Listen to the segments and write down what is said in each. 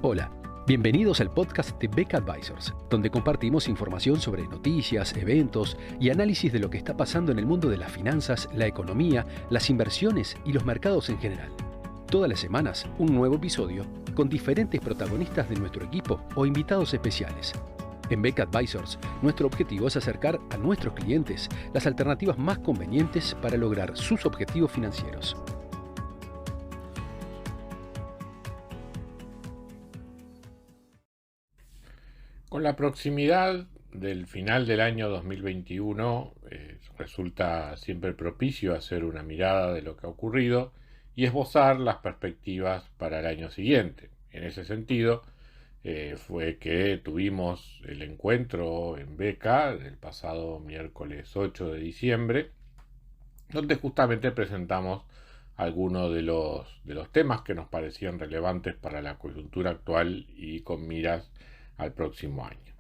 Hola, bienvenidos al podcast de Beca Advisors, donde compartimos información sobre noticias, eventos y análisis de lo que está pasando en el mundo de las finanzas, la economía, las inversiones y los mercados en general. Todas las semanas, un nuevo episodio con diferentes protagonistas de nuestro equipo o invitados especiales. En Beca Advisors, nuestro objetivo es acercar a nuestros clientes las alternativas más convenientes para lograr sus objetivos financieros. Con la proximidad del final del año 2021, resulta siempre propicio hacer una mirada de lo que ha ocurrido y esbozar las perspectivas para el año siguiente. En ese sentido, fue que tuvimos el encuentro en Beca del pasado miércoles 8 de diciembre, donde justamente presentamos algunos de los temas que nos parecían relevantes para la coyuntura actual y con miras al próximo año.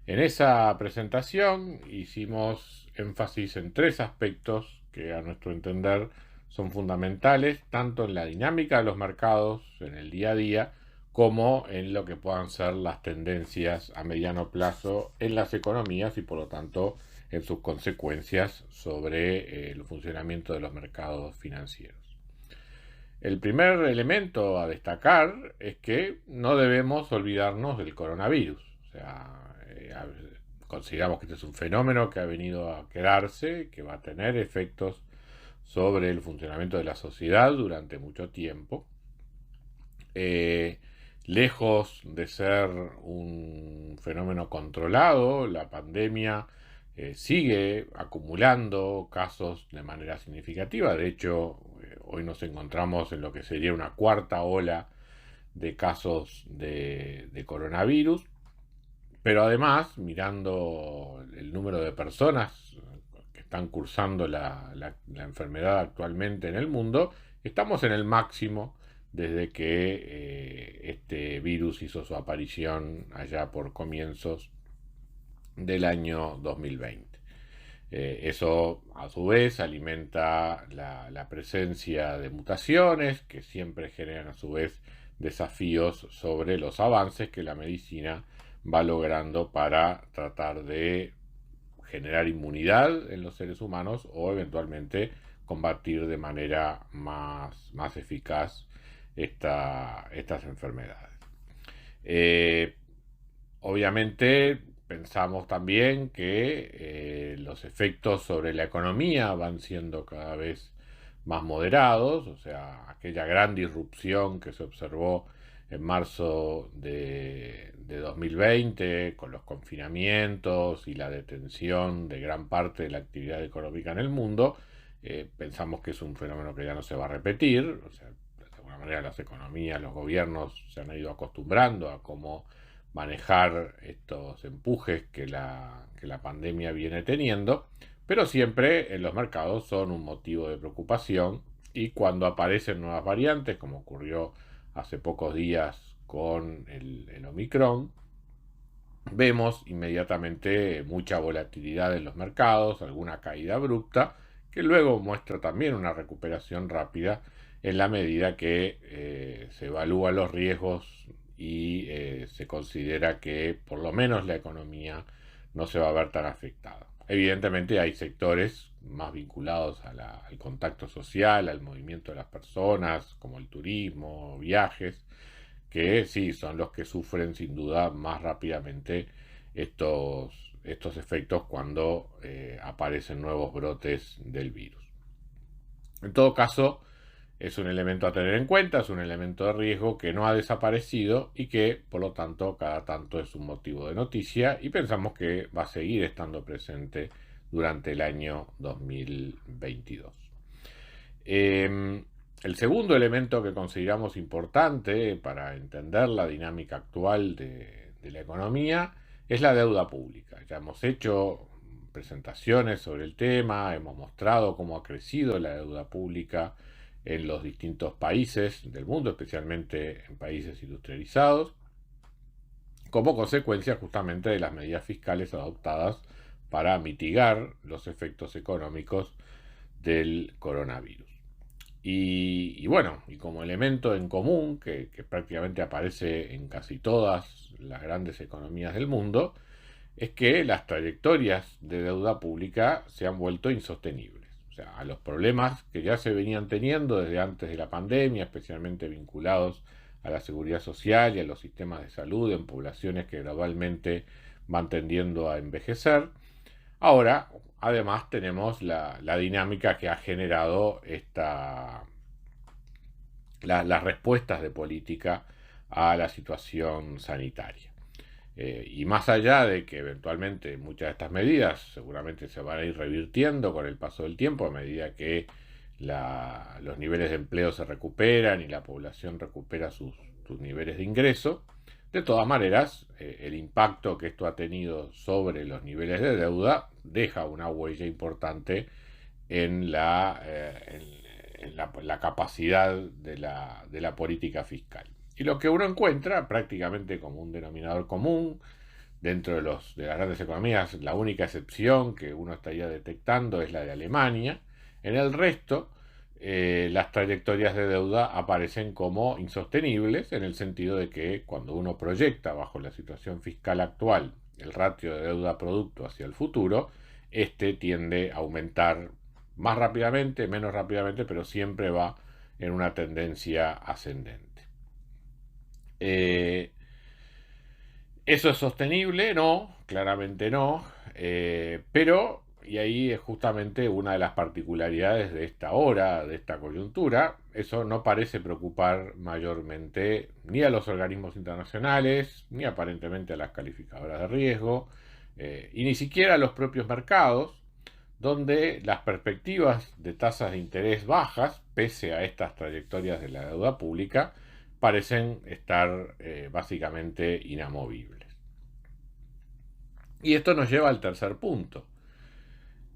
En esa presentación hicimos énfasis en tres aspectos que a nuestro entender son fundamentales, tanto en la dinámica de los mercados en el día a día, como en lo que puedan ser las tendencias a mediano plazo en las economías y por lo tanto en sus consecuencias sobre el funcionamiento de los mercados financieros. El primer elemento a destacar es que no debemos olvidarnos del coronavirus. O sea, consideramos que este es un fenómeno que ha venido a quedarse, que va a tener efectos sobre el funcionamiento de la sociedad durante mucho tiempo. Lejos de ser un fenómeno controlado, la pandemia sigue acumulando casos de manera significativa. De hecho, hoy nos encontramos en lo que sería una cuarta ola de casos de coronavirus, pero además, mirando el número de personas que están cursando la enfermedad actualmente en el mundo, estamos en el máximo desde que este virus hizo su aparición allá por comienzos del año 2020. Eso a su vez alimenta la presencia de mutaciones que siempre generan a su vez desafíos sobre los avances que la medicina va logrando para tratar de generar inmunidad en los seres humanos o eventualmente combatir de manera más eficaz estas enfermedades. Obviamente pensamos también que los efectos sobre la economía van siendo cada vez más moderados, o sea, aquella gran disrupción que se observó en marzo de 2020 con los confinamientos y la detención de gran parte de la actividad económica en el mundo, pensamos que es un fenómeno que ya no se va a repetir. O sea, de alguna manera las economías, los gobiernos se han ido acostumbrando a cómo manejar estos empujes que la pandemia viene teniendo, pero siempre en los mercados son un motivo de preocupación y cuando aparecen nuevas variantes, como ocurrió hace pocos días con el Omicron, vemos inmediatamente mucha volatilidad en los mercados, alguna caída abrupta, que luego muestra también una recuperación rápida en la medida que se evalúan los riesgos y se considera que por lo menos la economía no se va a ver tan afectada. Evidentemente hay sectores más vinculados al contacto social, al movimiento de las personas, como el turismo, viajes, que sí son los que sufren sin duda más rápidamente estos efectos cuando aparecen nuevos brotes del virus. En todo caso, es un elemento a tener en cuenta, es un elemento de riesgo que no ha desaparecido y que, por lo tanto, cada tanto es un motivo de noticia y pensamos que va a seguir estando presente durante el año 2022. El segundo elemento que consideramos importante para entender la dinámica actual de la economía es la deuda pública. Ya hemos hecho presentaciones sobre el tema, hemos mostrado cómo ha crecido la deuda pública en los distintos países del mundo, especialmente en países industrializados, como consecuencia justamente de las medidas fiscales adoptadas para mitigar los efectos económicos del coronavirus. Y bueno, y como elemento en común que prácticamente aparece en casi todas las grandes economías del mundo, es que las trayectorias de deuda pública se han vuelto insostenibles. O sea, a los problemas que ya se venían teniendo desde antes de la pandemia, especialmente vinculados a la seguridad social y a los sistemas de salud en poblaciones que gradualmente van tendiendo a envejecer. Ahora, además, tenemos la dinámica que ha generado las respuestas de política a la situación sanitaria. Y más allá de que eventualmente muchas de estas medidas seguramente se van a ir revirtiendo con el paso del tiempo a medida que los niveles de empleo se recuperan y la población recupera sus niveles de ingreso, de todas maneras, el impacto que esto ha tenido sobre los niveles de deuda deja una huella importante en la capacidad de la política fiscal. Y lo que uno encuentra prácticamente como un denominador común dentro de las grandes economías, la única excepción que uno estaría detectando es la de Alemania. En el resto, las trayectorias de deuda aparecen como insostenibles en el sentido de que cuando uno proyecta bajo la situación fiscal actual el ratio de deuda-producto hacia el futuro, este tiende a aumentar más rápidamente, menos rápidamente, pero siempre va en una tendencia ascendente. ¿Eso es sostenible? No, claramente no, pero, y ahí es justamente una de las particularidades de esta hora, de esta coyuntura, eso no parece preocupar mayormente ni a los organismos internacionales, ni aparentemente a las calificadoras de riesgo, y ni siquiera a los propios mercados, donde las perspectivas de tasas de interés bajas, pese a estas trayectorias de la deuda pública, parecen estar básicamente inamovibles. Y esto nos lleva al tercer punto,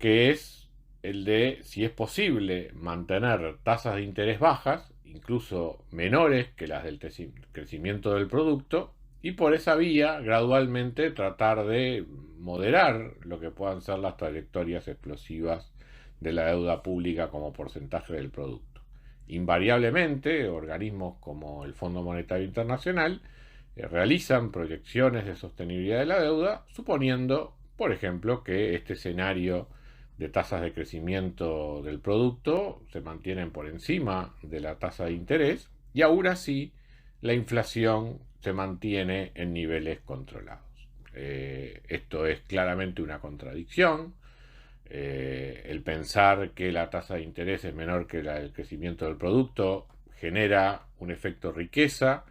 que es el de si es posible mantener tasas de interés bajas, incluso menores que las del crecimiento del producto, y por esa vía gradualmente tratar de moderar lo que puedan ser las trayectorias explosivas de la deuda pública como porcentaje del producto. Invariablemente, organismos como el Fondo Monetario Internacional realizan proyecciones de sostenibilidad de la deuda, suponiendo, por ejemplo, que este escenario de tasas de crecimiento del producto se mantienen por encima de la tasa de interés y aún así la inflación se mantiene en niveles controlados. Esto es claramente una contradicción. El pensar que la tasa de interés es menor que el crecimiento del producto genera un efecto riqueza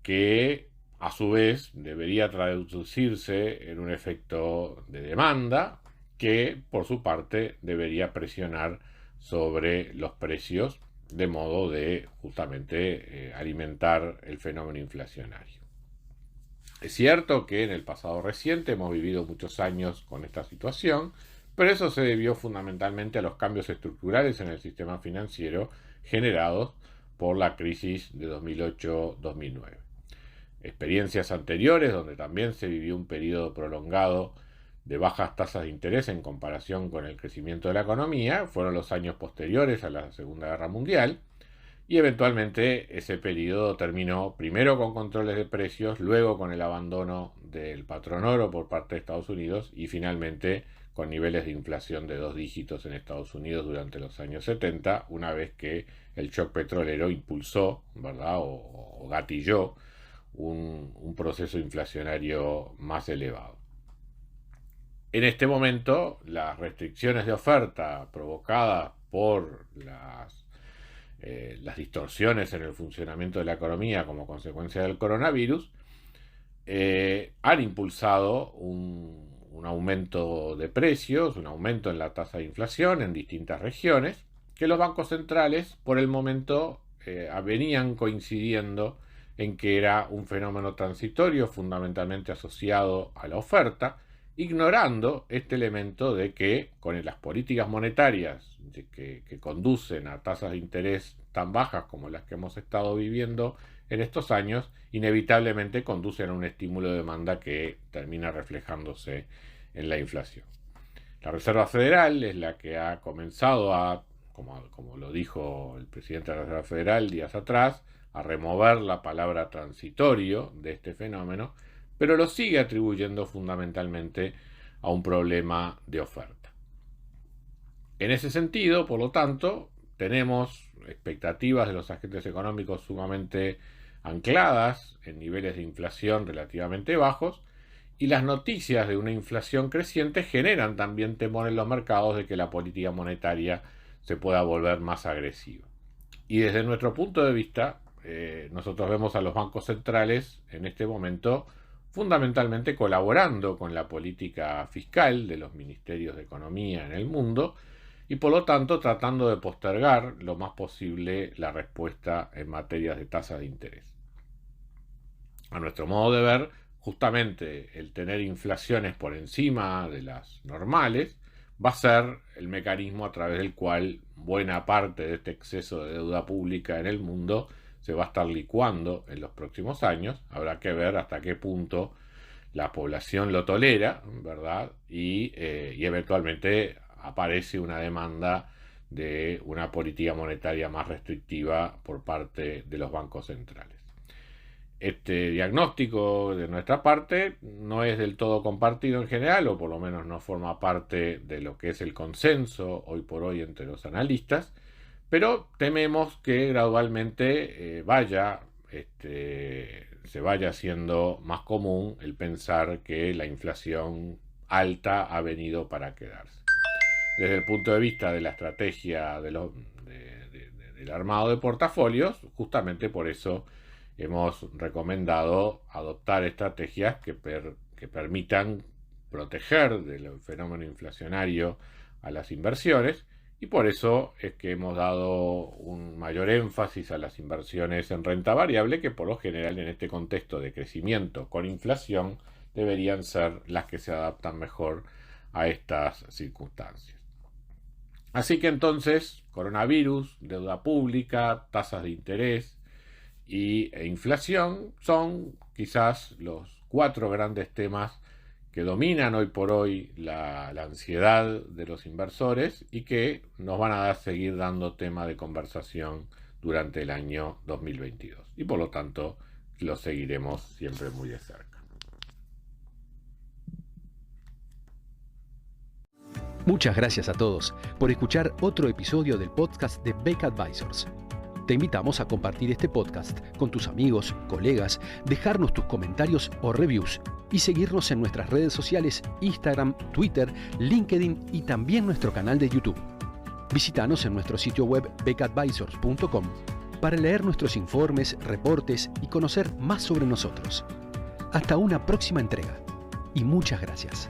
que a su vez debería traducirse en un efecto de demanda que por su parte debería presionar sobre los precios de modo de justamente alimentar el fenómeno inflacionario. Es cierto que en el pasado reciente hemos vivido muchos años con esta situación, pero eso se debió fundamentalmente a los cambios estructurales en el sistema financiero generados por la crisis de 2008-2009. Experiencias anteriores donde también se vivió un periodo prolongado de bajas tasas de interés en comparación con el crecimiento de la economía fueron los años posteriores a la Segunda Guerra Mundial, y eventualmente ese periodo terminó primero con controles de precios, luego con el abandono del patrón oro por parte de Estados Unidos y finalmente con niveles de inflación de 2 dígitos en Estados Unidos durante los años 70, una vez que el shock petrolero impulsó, ¿verdad?, o gatilló un proceso inflacionario más elevado. En este momento, las restricciones de oferta provocadas por las distorsiones en el funcionamiento de la economía como consecuencia del coronavirus han impulsado un aumento de precios, un aumento en la tasa de inflación en distintas regiones, que los bancos centrales por el momento venían coincidiendo en que era un fenómeno transitorio fundamentalmente asociado a la oferta, ignorando este elemento de que con las políticas monetarias que conducen a tasas de interés tan bajas como las que hemos estado viviendo en estos años, inevitablemente conducen a un estímulo de demanda que termina reflejándose en la inflación. La Reserva Federal es la que ha comenzado a como lo dijo el presidente de la Reserva Federal días atrás, a remover la palabra transitorio de este fenómeno, pero lo sigue atribuyendo fundamentalmente a un problema de oferta. En ese sentido, por lo tanto, tenemos expectativas de los agentes económicos sumamente ancladas en niveles de inflación relativamente bajos, y las noticias de una inflación creciente generan también temor en los mercados de que la política monetaria se pueda volver más agresiva. Y desde nuestro punto de vista, nosotros vemos a los bancos centrales en este momento fundamentalmente colaborando con la política fiscal de los ministerios de economía en el mundo y por lo tanto tratando de postergar lo más posible la respuesta en materia de tasas de interés. A nuestro modo de ver, justamente el tener inflaciones por encima de las normales va a ser el mecanismo a través del cual buena parte de este exceso de deuda pública en el mundo se va a estar licuando en los próximos años. Habrá que ver hasta qué punto la población lo tolera, ¿verdad? Y eventualmente aparece una demanda de una política monetaria más restrictiva por parte de los bancos centrales. Este diagnóstico de nuestra parte no es del todo compartido en general, o por lo menos no forma parte de lo que es el consenso hoy por hoy entre los analistas, pero tememos que gradualmente se vaya haciendo más común el pensar que la inflación alta ha venido para quedarse. Desde el punto de vista de la estrategia del armado de portafolios, justamente por eso hemos recomendado adoptar estrategias que permitan proteger del fenómeno inflacionario a las inversiones, y por eso es que hemos dado un mayor énfasis a las inversiones en renta variable, que por lo general en este contexto de crecimiento con inflación deberían ser las que se adaptan mejor a estas circunstancias. Así que entonces, coronavirus, deuda pública, tasas de interés e inflación son quizás los 4 grandes temas que dominan hoy por hoy la ansiedad de los inversores y que nos van a seguir dando tema de conversación durante el año 2022. Y por lo tanto, los seguiremos siempre muy de cerca. Muchas gracias a todos por escuchar otro episodio del podcast de Beck Advisors. Te invitamos a compartir este podcast con tus amigos, colegas, dejarnos tus comentarios o reviews y seguirnos en nuestras redes sociales Instagram, Twitter, LinkedIn y también nuestro canal de YouTube. Visítanos en nuestro sitio web beckadvisors.com para leer nuestros informes, reportes y conocer más sobre nosotros. Hasta una próxima entrega y muchas gracias.